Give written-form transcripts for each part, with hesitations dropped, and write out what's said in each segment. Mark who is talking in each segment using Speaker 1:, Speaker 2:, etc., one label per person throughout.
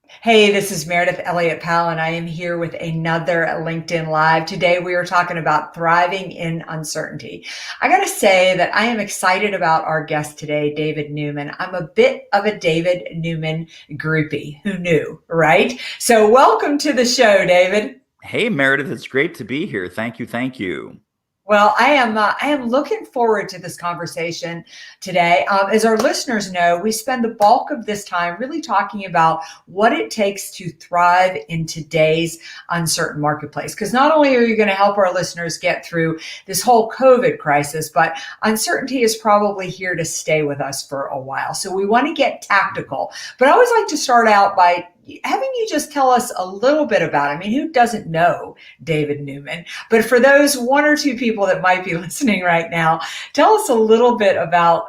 Speaker 1: Hey, this is Meridith Elliott Powell, and I am here with another LinkedIn Live. Today, we are talking about thriving in uncertainty. I got to say that I am excited about our guest today, David Newman. I'm a bit of a David Newman groupie. Who knew, right? So, welcome to the show, David.
Speaker 2: Hey, Meredith, it's great to be here. Thank you. Thank you.
Speaker 1: Well, I am looking forward to this conversation today. As our listeners know, we spend the bulk of this time really talking about what it takes to thrive in today's uncertain marketplace. Because not only are you going to help our listeners get through this whole COVID crisis, but uncertainty is probably here to stay with us for a while. So we want to get tactical. But I always like to start out by having you just tell us a little bit about it. I mean, who doesn't know David Newman? But for those one or two people that might be listening right now, tell us a little bit about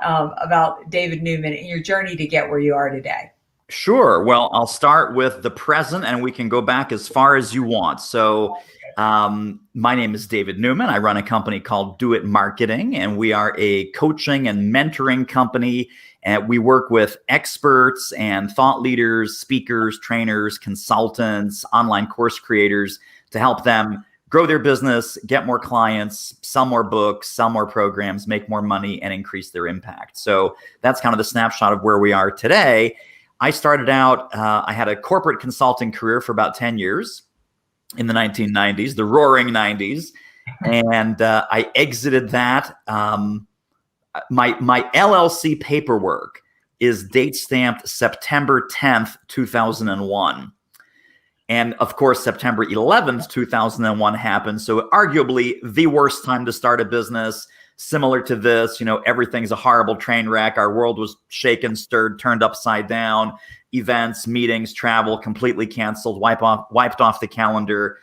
Speaker 1: David Newman and your journey to get where you are today.
Speaker 2: Sure. Well, I'll start with the present and we can go back as far as you want. My name is David Newman. I run a company called Do It Marketing, and we are a coaching and mentoring company. And we work with experts and thought leaders, speakers, trainers, consultants, online course creators to help them grow their business, get more clients, sell more books, sell more programs, make more money, and increase their impact. So that's kind of the snapshot of where we are today. I started out, I had a corporate consulting career for about 10 years in the 1990s, the roaring 90s. And I exited that. My LLC paperwork is date stamped September 10th, 2001. And of course, September 11th, 2001 happened. So arguably the worst time to start a business. Similar to this, everything's a horrible train wreck. Our world was shaken, stirred, turned upside down. Events, meetings, travel completely canceled, wiped off the calendar,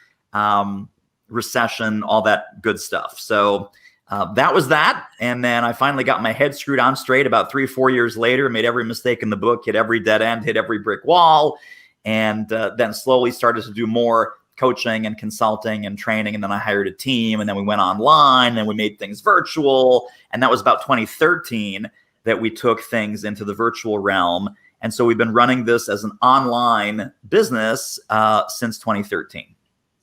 Speaker 2: recession, all that good stuff. So that was that. And then I finally got my head screwed on straight about 3-4 years later, made every mistake in the book, hit every dead end, hit every brick wall, and then slowly started to do more coaching and consulting and training. And then I hired a team, and then we went online and we made things virtual. And that was about 2013 that we took things into the virtual realm. And so we've been running this as an online business since 2013.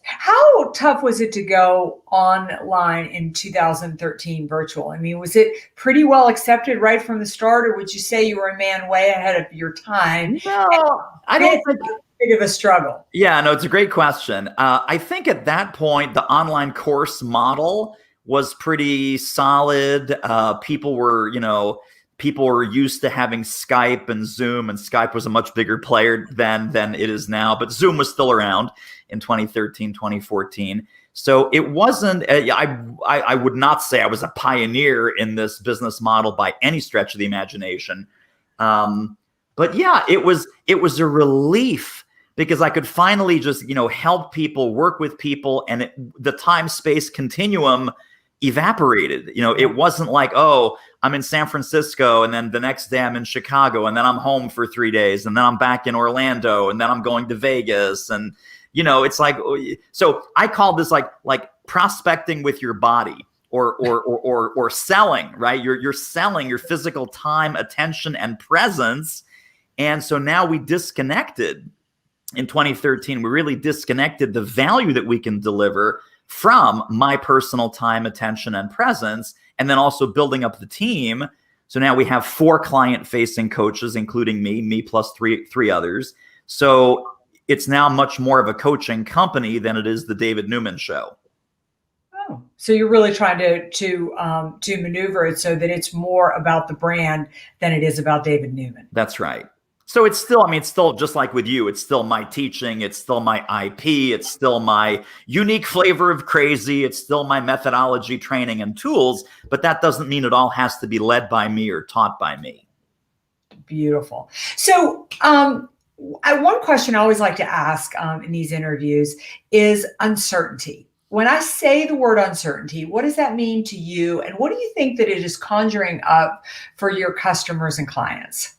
Speaker 1: How tough was it to go online in 2013 virtual? I mean, was it pretty well accepted right from the start, or would you say you were a man way ahead of your time?
Speaker 2: No, I don't think
Speaker 1: big of a struggle.
Speaker 2: Yeah, no, it's a great question. I think at that point, the online course model was pretty solid. People were used to having Skype and Zoom, and Skype was a much bigger player than it is now. But Zoom was still around in 2013, 2014. So it wasn't, I would not say I was a pioneer in this business model by any stretch of the imagination. But yeah, it was a relief because I could finally just, help people, work with people, and the time-space continuum evaporated. It wasn't like, oh, I'm in San Francisco and then the next day I'm in Chicago and then I'm home for 3 days and then I'm back in Orlando and then I'm going to Vegas. And, it's like, so I call this like prospecting with your body or selling, right? You're selling your physical time, attention, and presence. And so now we disconnected in 2013. We really disconnected the value that we can deliver from my personal time, attention, and presence, and then also building up the team. So now we have 4 client-facing coaches, including me plus three others. So it's now much more of a coaching company than it is the David Newman Show.
Speaker 1: Oh, so you're really trying to maneuver it so that it's more about the brand than it is about David Newman.
Speaker 2: That's right. So it's still just like with you, it's still my teaching, it's still my IP, it's still my unique flavor of crazy, it's still my methodology, training, and tools, but that doesn't mean it all has to be led by me or taught by me.
Speaker 1: Beautiful. So one question I always like to ask in these interviews is uncertainty. When I say the word uncertainty, what does that mean to you? And what do you think that it is conjuring up for your customers and clients?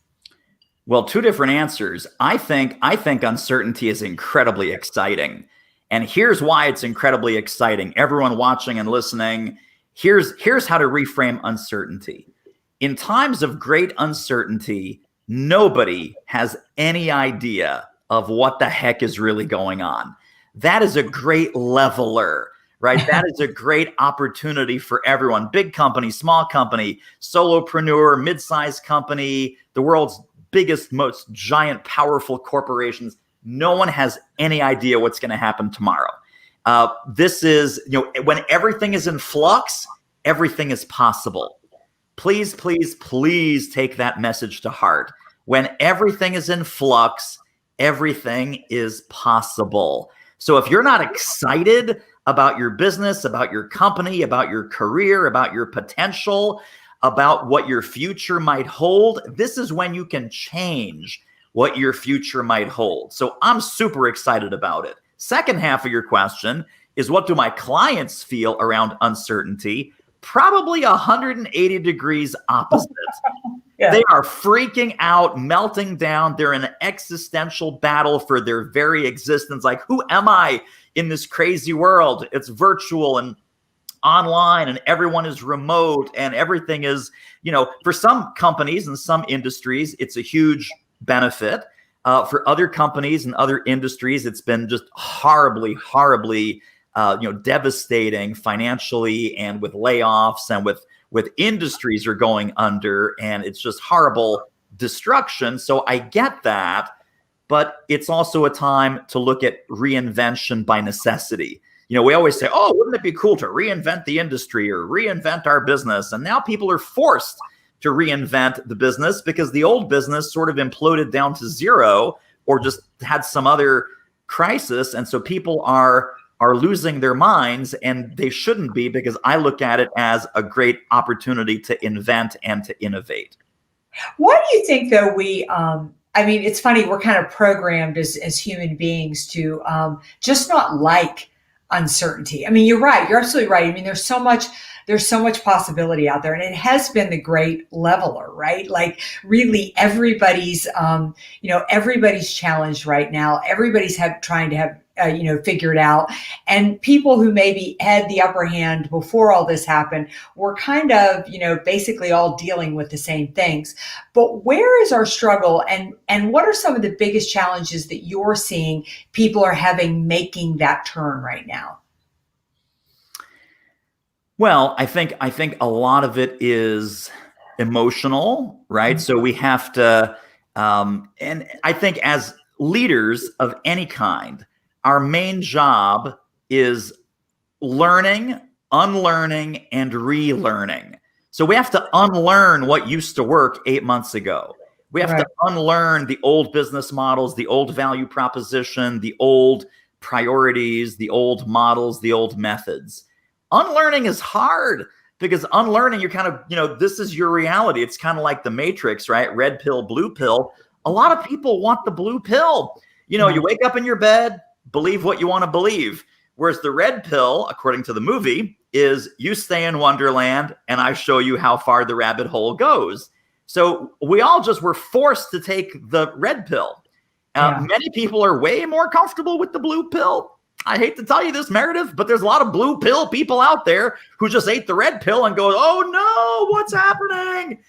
Speaker 2: Well, 2 different answers. I think uncertainty is incredibly exciting. And here's why it's incredibly exciting. Everyone watching and listening, here's how to reframe uncertainty. In times of great uncertainty, nobody has any idea of what the heck is really going on. That is a great leveler, right? That is a great opportunity for everyone. Big company, small company, solopreneur, mid-sized company, the world's biggest, most giant, powerful corporations. No one has any idea what's going to happen tomorrow. This is, when everything is in flux, everything is possible. Please, please, please take that message to heart. When everything is in flux, everything is possible. So if you're not excited about your business, about your company, about your career, about your potential, about what your future might hold, this is when you can change what your future might hold. So I'm super excited about it. Second half of your question is, what do my clients feel around uncertainty? Probably 180 degrees opposite. Yeah. They are freaking out, melting down. They're in an existential battle for their very existence. Like, who am I in this crazy world? It's virtual and online, and everyone is remote, and everything is, for some companies and some industries, it's a huge benefit. For other companies and other industries, it's been just horribly devastating financially, and with layoffs, and with industries are going under, and it's just horrible destruction. So I get that, but it's also a time to look at reinvention by necessity. We always say, oh, wouldn't it be cool to reinvent the industry or reinvent our business? And now people are forced to reinvent the business because the old business sort of imploded down to zero or just had some other crisis. And so people are losing their minds, and they shouldn't be, because I look at it as a great opportunity to invent and to innovate.
Speaker 1: Why do you think, though, it's funny, we're kind of programmed as human beings to just not like uncertainty. You're right. You're absolutely right. There's so much possibility out there, and it has been the great leveler, right? Like, really, everybody's challenged right now. Everybody's trying to have figure it out. And people who maybe had the upper hand before all this happened were kind of, basically all dealing with the same things. But where is our struggle, and what are some of the biggest challenges that you're seeing people are having making that turn right now?
Speaker 2: Well, I think a lot of it is emotional, right? Mm-hmm. So we have to, and I think as leaders of any kind, our main job is learning, unlearning, and relearning. So we have to unlearn what used to work 8 months ago. We have to unlearn the old business models, the old value proposition, the old priorities, the old models, the old methods. Unlearning is hard, because unlearning, you're kind of, this is your reality. It's kind of like the Matrix, right? Red pill, blue pill. A lot of people want the blue pill. You wake up in your bed, believe what you want to believe. Whereas the red pill, according to the movie, is you stay in Wonderland and I show you how far the rabbit hole goes. So we all just were forced to take the red pill. Many people are way more comfortable with the blue pill. I hate to tell you this, Meridith, but there's a lot of blue pill people out there who just ate the red pill and go, oh no, what's happening?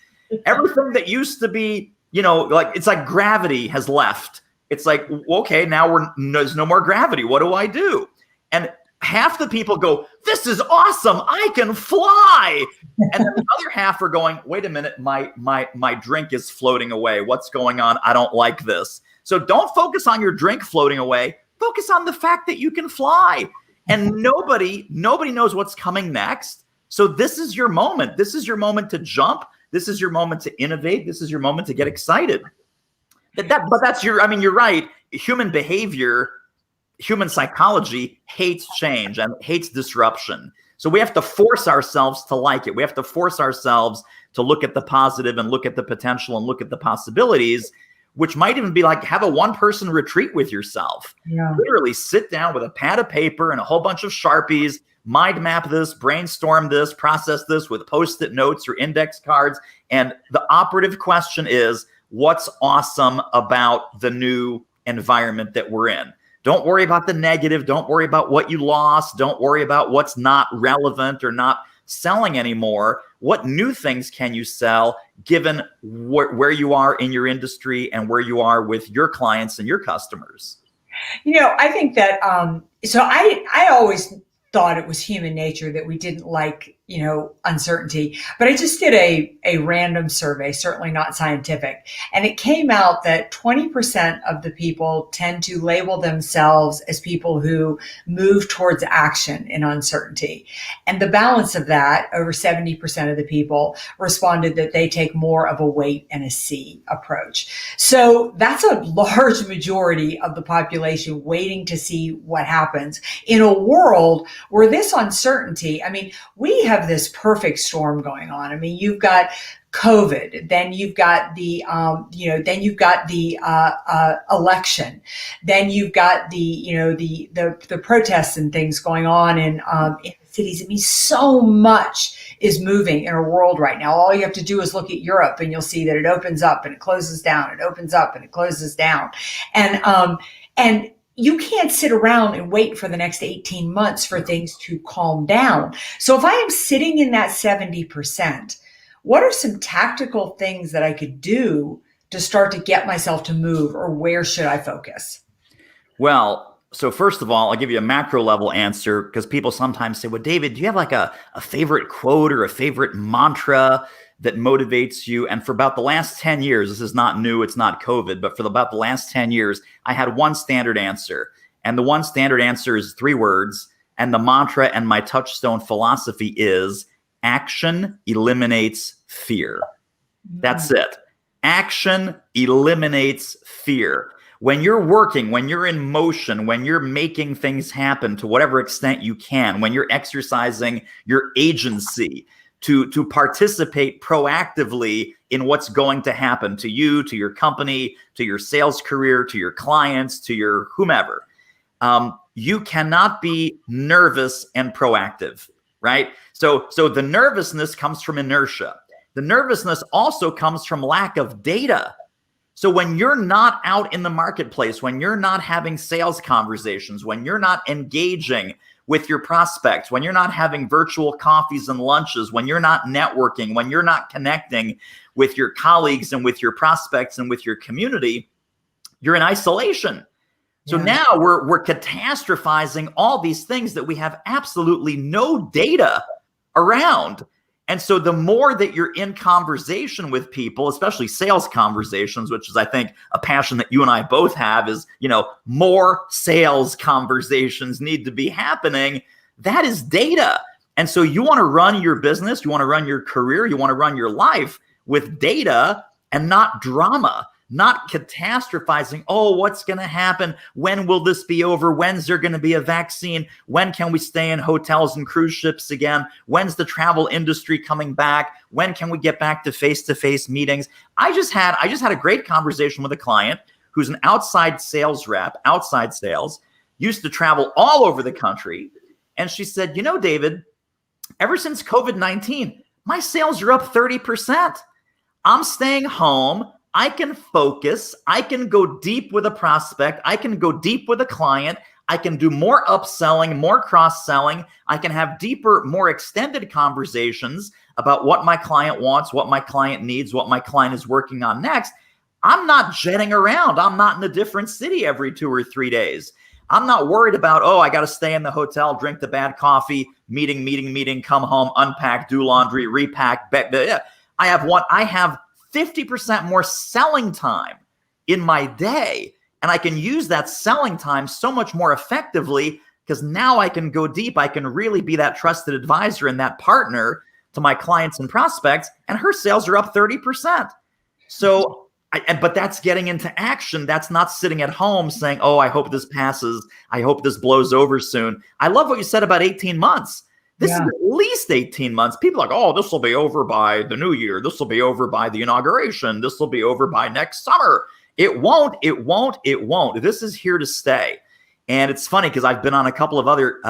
Speaker 2: Everything that used to be, it's like gravity has left. It's like, okay, now there's no more gravity. What do I do? And half the people go, this is awesome, I can fly. And then the other half are going, wait a minute, my drink is floating away. What's going on? I don't like this. So don't focus on your drink floating away. Focus on the fact that you can fly. And nobody knows what's coming next. So this is your moment. This is your moment to jump. This is your moment to innovate. This is your moment to get excited. But that's you're right. Human behavior, human psychology hates change and hates disruption. So we have to force ourselves to like it. We have to force ourselves to look at the positive and look at the potential and look at the possibilities, which might even be like have a one-person retreat with yourself. Yeah. Literally sit down with a pad of paper and a whole bunch of Sharpies, mind map this, brainstorm this, process this with Post-it notes or index cards. And the operative question is, what's awesome about the new environment that we're in? Don't worry about the negative. Don't worry about what you lost. Don't worry about what's not relevant or not selling anymore. What new things can you sell given where you are in your industry and where you are with your clients and your customers?
Speaker 1: I think that, so I always thought it was human nature that we didn't like, uncertainty. But I just did a random survey, certainly not scientific. And it came out that 20% of the people tend to label themselves as people who move towards action in uncertainty. And the balance of that, over 70% of the people responded that they take more of a wait and a see approach. So that's a large majority of the population waiting to see what happens in a world where this uncertainty, we have this perfect storm going on. You've got COVID, then you've got the, election, then you've got the protests and things going on in cities. So much is moving in our world right now. All you have to do is look at Europe, and you'll see that it opens up and it closes down. It opens up and it closes down, and you can't sit around and wait for the next 18 months for things to calm down. So if I am sitting in that 70%, what are some tactical things that I could do to start to get myself to move, or where should I focus?
Speaker 2: Well, so first of all, I'll give you a macro level answer, because people sometimes say, well, David, do you have like a favorite quote or a favorite mantra that motivates you? And for about the last 10 years, this is not new, it's not COVID, but for about the last 10 years, I had one standard answer. And the one standard answer is 3 words. And the mantra and my touchstone philosophy is action eliminates fear. That's it. Action eliminates fear. When you're working, when you're in motion, when you're making things happen to whatever extent you can, when you're exercising your agency, to participate proactively in what's going to happen to you, to your company, to your sales career, to your clients, to your whomever. You cannot be nervous and proactive, right? So the nervousness comes from inertia. The nervousness also comes from lack of data. So when you're not out in the marketplace, when you're not having sales conversations, when you're not engaging with your prospects, when you're not having virtual coffees and lunches, when you're not networking, when you're not connecting with your colleagues and with your prospects and with your community, you're in isolation. So now we're catastrophizing all these things that we have absolutely no data around. And so the more that you're in conversation with people, especially sales conversations, which is, I think, a passion that you and I both have, is, more sales conversations need to be happening. That is data. And so you want to run your business, you want to run your career, you want to run your life with data and not drama. Not catastrophizing, oh, what's going to happen? When will this be over? When's there going to be a vaccine? When can we stay in hotels and cruise ships again? When's the travel industry coming back? When can we get back to face-to-face meetings? I just had a great conversation with a client who's an outside sales rep, outside sales, used to travel all over the country. And she said, David, ever since COVID-19, my sales are up 30%. I'm staying home. I can focus. I can go deep with a prospect. I can go deep with a client. I can do more upselling, more cross-selling. I can have deeper, more extended conversations about what my client wants, what my client needs, what my client is working on next. I'm not jetting around. I'm not in a different city every 2 or 3 days. I'm not worried about, I got to stay in the hotel, drink the bad coffee, meeting, come home, unpack, do laundry, repack. I have 50% more selling time in my day. And I can use that selling time so much more effectively, because now I can go deep. I can really be that trusted advisor and that partner to my clients and prospects. And her sales are up 30%. So, but that's getting into action. That's not sitting at home saying, I hope this passes. I hope this blows over soon. I love what you said about 18 months. This is at least 18 months. People are like, this will be over by the new year. This will be over by the inauguration. This will be over by next summer. It won't. This is here to stay. And it's funny because I've been on a couple of other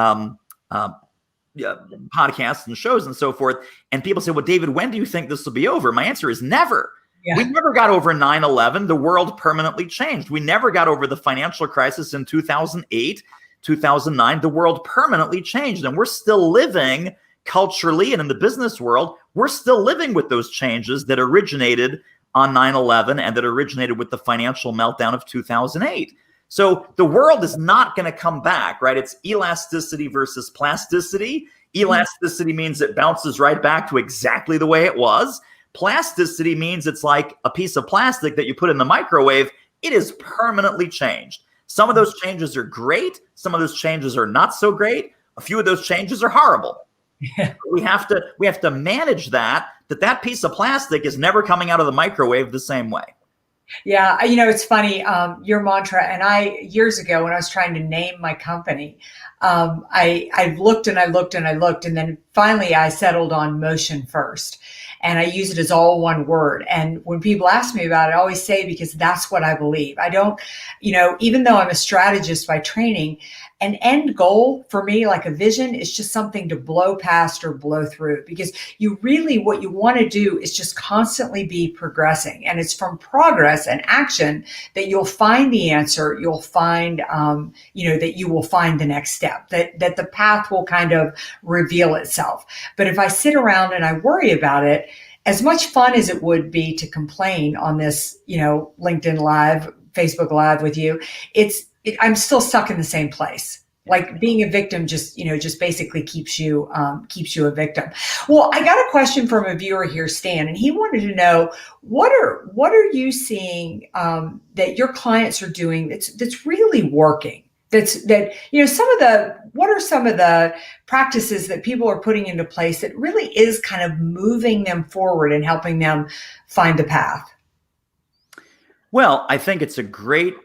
Speaker 2: podcasts and shows and so forth. And people say, well, David, when do you think this will be over? My answer is never. Yeah. We never got over 9/11. The world permanently changed. We never got over the financial crisis in 2008. 2009, the world permanently changed, and we're still living culturally and in the business world, we're still living with those changes that originated on 9/11 and that originated with the financial meltdown of 2008. So the world is not going to come back, right? It's elasticity versus plasticity. Elasticity means it bounces right back to exactly the way it was. Plasticity means it's like a piece of plastic that you put in the microwave. It is permanently changed. Some of those changes are great. Some of those changes are not so great. A few of those changes are horrible. We have to manage that piece of plastic is never coming out of the microwave the same way.
Speaker 1: Yeah, it's funny, your mantra, and years ago when I was trying to name my company, I looked and I looked and I looked, and then finally I settled on motion first. And I use it as all one word. And when people ask me about it, I always say, because that's what I believe. I don't, even though I'm a strategist by training, an end goal for me, like a vision, is just something to blow past or blow through, because what you want to do is just constantly be progressing. And it's from progress and action that you'll find the answer. You'll find, that you will find the next step, that the path will kind of reveal itself. But if I sit around and I worry about it, as much fun as it would be to complain on this, LinkedIn Live, Facebook Live with you, I'm still stuck in the same place. Like being a victim just basically keeps you a victim. Well, I got a question from a viewer here, Stan, and he wanted to know what are you seeing that your clients are doing that's really working? What are some of the practices that people are putting into place that really is kind of moving them forward and helping them find the path?
Speaker 2: Well, I think it's a great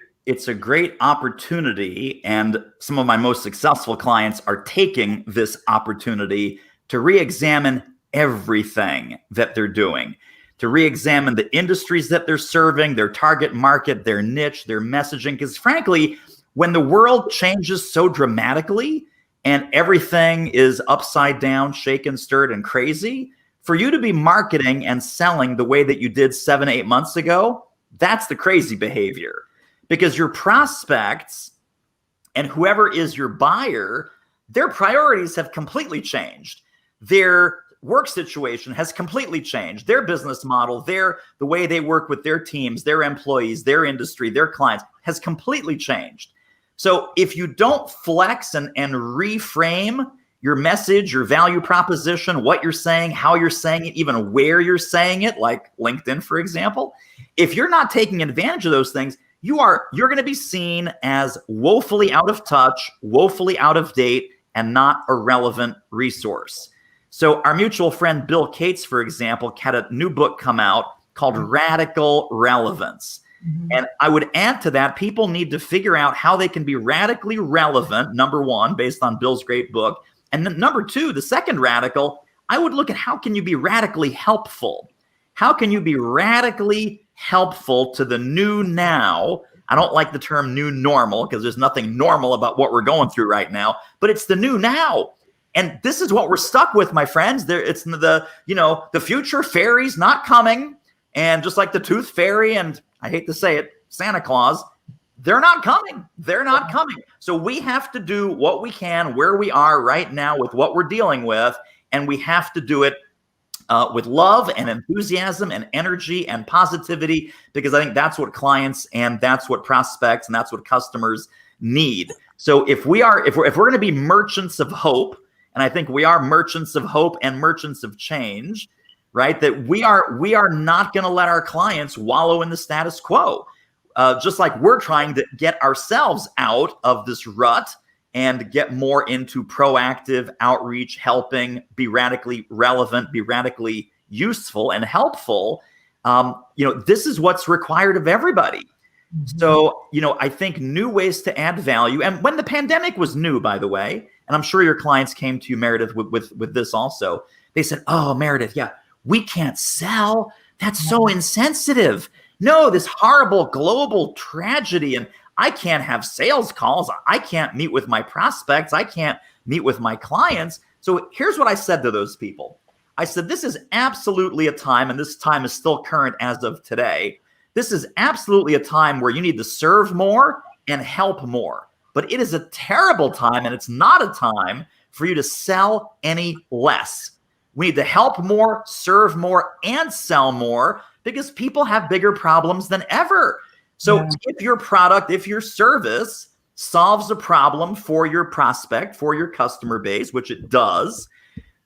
Speaker 2: opportunity, and some of my most successful clients are taking this opportunity to re-examine everything that they're doing, to re-examine the industries that they're serving, their target market, their niche, their messaging. Because frankly, when the world changes so dramatically and everything is upside down, shaken, stirred, and crazy, for you to be marketing and selling the way that you did 7-8 months ago, that's the crazy behavior. Because your prospects and whoever is your buyer, their priorities have completely changed. Their work situation has completely changed. Their business model, the way they work with their teams, their employees, their industry, their clients has completely changed. So if you don't flex and reframe your message, your value proposition, what you're saying, how you're saying it, even where you're saying it, like LinkedIn, for example, if you're not taking advantage of those things, you're going to be seen as woefully out of touch, woefully out of date, and not a relevant resource. So our mutual friend Bill Cates, for example, had a new book come out called Radical Relevance. Mm-hmm. And I would add to that, people need to figure out how they can be radically relevant, number one, based on Bill's great book. And then number two, the second radical, I would look at how can you be radically helpful? How can you be radically helpful to the new now? I don't like the term new normal because there's nothing normal about what we're going through right now, but it's the new now. And this is what we're stuck with, my friends. It's the future fairy's not coming. And just like the tooth fairy, and I hate to say it, Santa Claus, they're not coming. They're not coming. So we have to do what we can where we are right now with what we're dealing with. And we have to do it with love and enthusiasm and energy and positivity, because I think that's what clients and that's what prospects and that's what customers need. So if we're going to be merchants of hope, and I think we are merchants of hope and merchants of change, right? That we are not going to let our clients wallow in the status quo. Just like we're trying to get ourselves out of this rut and get more into proactive outreach, helping, be radically relevant, be radically useful and helpful. This is what's required of everybody. Mm-hmm. So, I think new ways to add value. And when the pandemic was new, by the way, and I'm sure your clients came to you, Meridith, with this also, they said, "Oh, Meridith, yeah, we can't sell. That's so insensitive. No, this horrible global tragedy, and I can't have sales calls. I can't meet with my prospects. I can't meet with my clients." So here's what I said to those people. I said, this is absolutely a time, and this time is still current as of today. This is absolutely a time where you need to serve more and help more. But it is a terrible time, and it's not a time for you to sell any less. We need to help more, serve more, and sell more because people have bigger problems than ever. So if your product, if your service solves a problem for your prospect, for your customer base, which it does,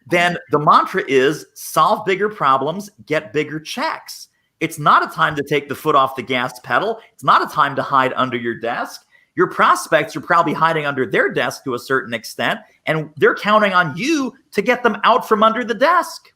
Speaker 2: then the mantra is solve bigger problems, get bigger checks. It's not a time to take the foot off the gas pedal. It's not a time to hide under your desk. Your prospects are probably hiding under their desk to a certain extent, and they're counting on you to get them out from under the desk.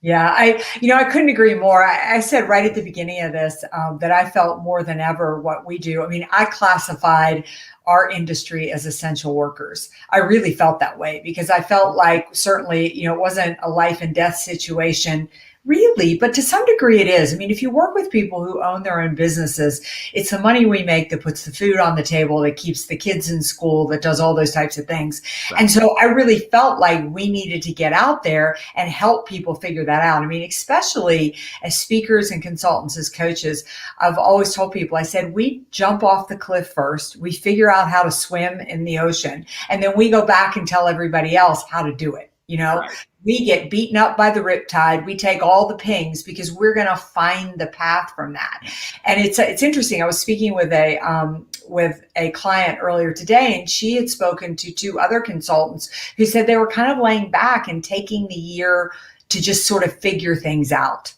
Speaker 1: Yeah, I couldn't agree more. I said right at the beginning of this that I felt more than ever what we do. I mean, I classified our industry as essential workers. I really felt that way because I felt like certainly, it wasn't a life and death situation really, but to some degree it is. I mean, if you work with people who own their own businesses, it's the money we make that puts the food on the table, that keeps the kids in school, that does all those types of things. Right. And so I really felt like we needed to get out there and help people figure that out. I mean, especially as speakers and consultants, as coaches, I've always told people, I said, we jump off the cliff first, we figure out how to swim in the ocean, and then we go back and tell everybody else how to do it. Right. We get beaten up by the riptide. We take all the pings because we're going to find the path from that. And it's interesting. I was speaking with a client earlier today, and she had spoken to two other consultants who said they were kind of laying back and taking the year to just sort of figure things out.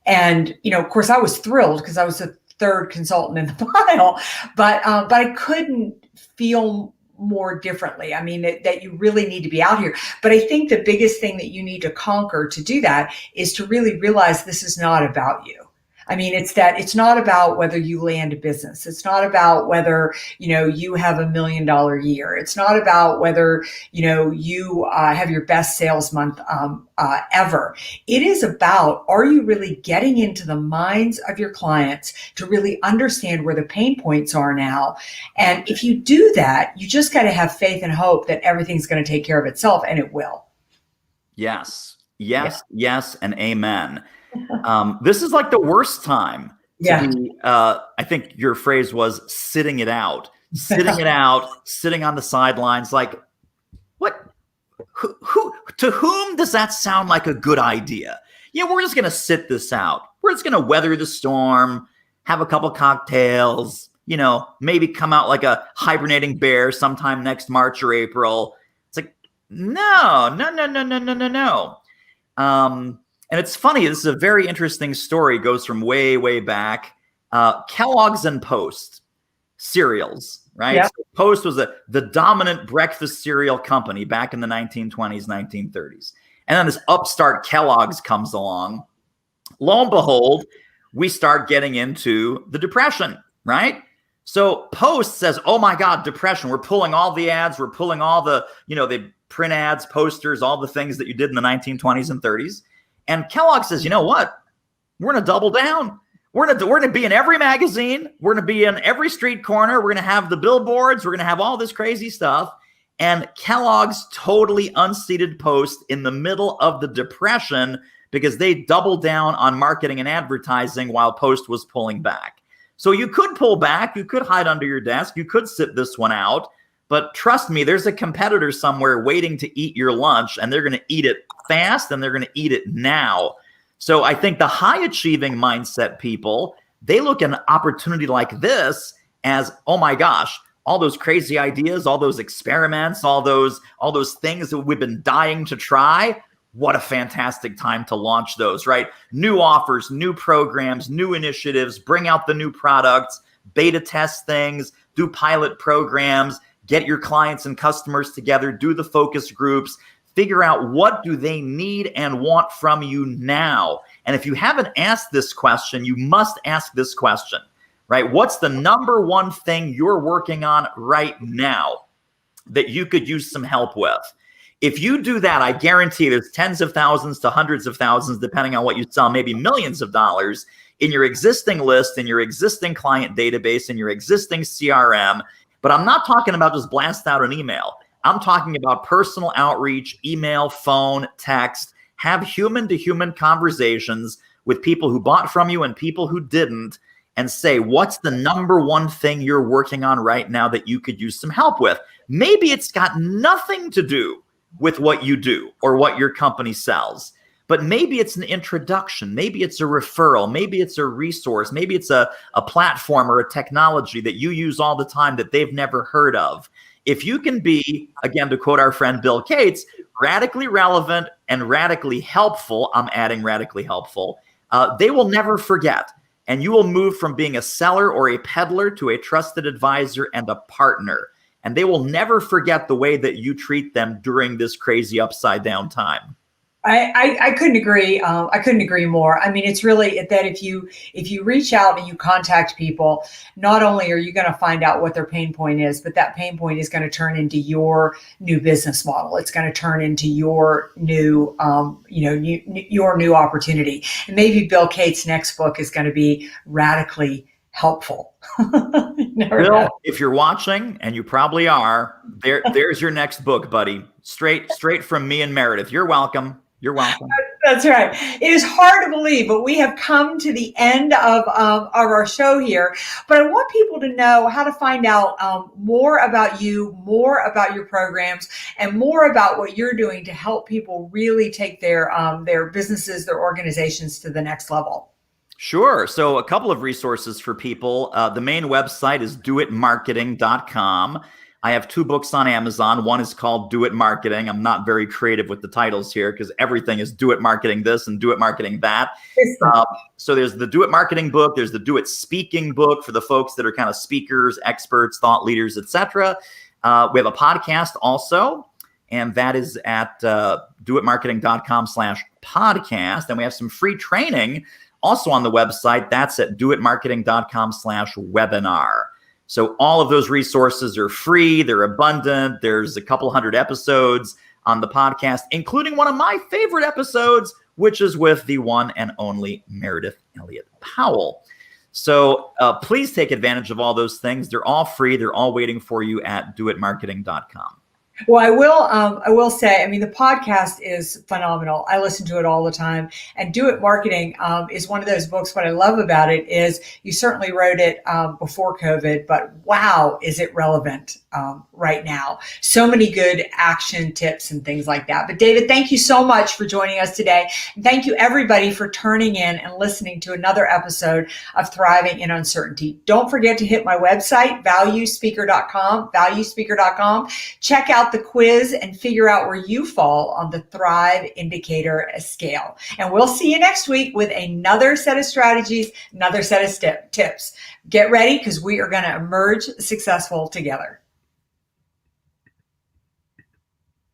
Speaker 1: And, of course, I was thrilled because I was the third consultant in the pile, but I couldn't feel more differently. I mean, that you really need to be out here. But I think the biggest thing that you need to conquer to do that is to really realize this is not about you. I mean, it's not about whether you land a business. It's not about whether, you have $1 million year. It's not about whether, you have your best sales month ever. It is about, are you really getting into the minds of your clients to really understand where the pain points are now? And if you do that, you just got to have faith and hope that everything's going to take care of itself, and it will.
Speaker 2: Yes, and amen. This is like the worst time to be, I think your phrase was sitting it out, sitting on the sidelines. Like, what, who, to whom does that sound like a good idea? We're just going to sit this out. We're just going to weather the storm, have a couple cocktails, maybe come out like a hibernating bear sometime next March or April. It's like, no. And it's funny, this is a very interesting story. It goes from way, way back. Kellogg's and Post cereals, right?
Speaker 1: Yeah.
Speaker 2: So Post was the dominant breakfast cereal company back in the 1920s, 1930s. And then this upstart Kellogg's comes along. Lo and behold, we start getting into the Depression, right? So Post says, oh my God, Depression. We're pulling all the ads. We're pulling all the, the print ads, posters, all the things that you did in the 1920s and 30s. And Kellogg says, you know what? We're going to double down. We're going to be in every magazine. We're going to be in every street corner. We're going to have the billboards. We're going to have all this crazy stuff. And Kellogg's totally unseated Post in the middle of the Depression because they doubled down on marketing and advertising while Post was pulling back. So you could pull back. You could hide under your desk. You could sit this one out. But trust me, there's a competitor somewhere waiting to eat your lunch, and they're going to eat it fast, and they're going to eat it now. So I think the high achieving mindset people, they look at an opportunity like this as, oh my gosh, all those crazy ideas, all those experiments, all those things that we've been dying to try. What a fantastic time to launch those, right? New offers, new programs, new initiatives, bring out the new products, beta test things, do pilot programs, get your clients and customers together, do the focus groups, figure out what do they need and want from you now. And if you haven't asked this question, you must ask this question, right? What's the number one thing you're working on right now that you could use some help with? If you do that, I guarantee there's tens of thousands to hundreds of thousands, depending on what you sell, maybe millions of dollars in your existing list, in your existing client database, in your existing CRM. But I'm not talking about just blast out an email. I'm talking about personal outreach, email, phone, text, have human-to-human conversations with people who bought from you and people who didn't, and say, what's the number one thing you're working on right now that you could use some help with? Maybe it's got nothing to do with what you do or what your company sells. But maybe it's an introduction, maybe it's a referral, maybe it's a resource, maybe it's a platform or a technology that you use all the time that they've never heard of. If you can be, again, to quote our friend Bill Cates, radically relevant and radically helpful, I'm adding radically helpful, they will never forget. And you will move from being a seller or a peddler to a trusted advisor and a partner. And they will never forget the way that you treat them during this crazy upside down time.
Speaker 1: I couldn't agree. I couldn't agree more. I mean, it's really that if you reach out and you contact people, not only are you going to find out what their pain point is, but that pain point is going to turn into your new business model. It's going to turn into your new, your new opportunity. And maybe Bill Cates' next book is going to be radically helpful.
Speaker 2: Bill, if you're watching, and you probably are, there's your next book, buddy. Straight from me and Meridith. You're welcome. You're welcome.
Speaker 1: That's right. It is hard to believe, but we have come to the end of our show here. But I want people to know how to find out more about you, more about your programs, and more about what you're doing to help people really take their businesses, their organizations to the next level.
Speaker 2: Sure. So a couple of resources for people. The main website is doitmarketing.com. I have 2 books on Amazon. One is called Do It Marketing. I'm not very creative with the titles here because everything is Do It Marketing this and Do It Marketing that. So there's the Do It Marketing book. There's the Do It Speaking book for the folks that are kind of speakers, experts, thought leaders, etc. We have a podcast also, and that is at doitmarketing.com/podcast. And we have some free training also on the website. That's at doitmarketing.com/webinar. So all of those resources are free. They're abundant. There's a couple hundred episodes on the podcast, including one of my favorite episodes, which is with the one and only Meridith Elliott Powell. So please take advantage of all those things. They're all free. They're all waiting for you at doitmarketing.com.
Speaker 1: Well, I will say, I mean, the podcast is phenomenal. I listen to it all the time. And Do It Marketing is one of those books. What I love about it is you certainly wrote it before COVID, but wow, is it relevant right now? So many good action tips and things like that. But David, thank you so much for joining us today. And thank you everybody for turning in and listening to another episode of Thriving in Uncertainty. Don't forget to hit my website, valuespeaker.com. Check out the quiz and figure out where you fall on the Thrive Indicator scale. And we'll see you next week with another set of strategies, another set of tips. Get ready because we are going to emerge successful together.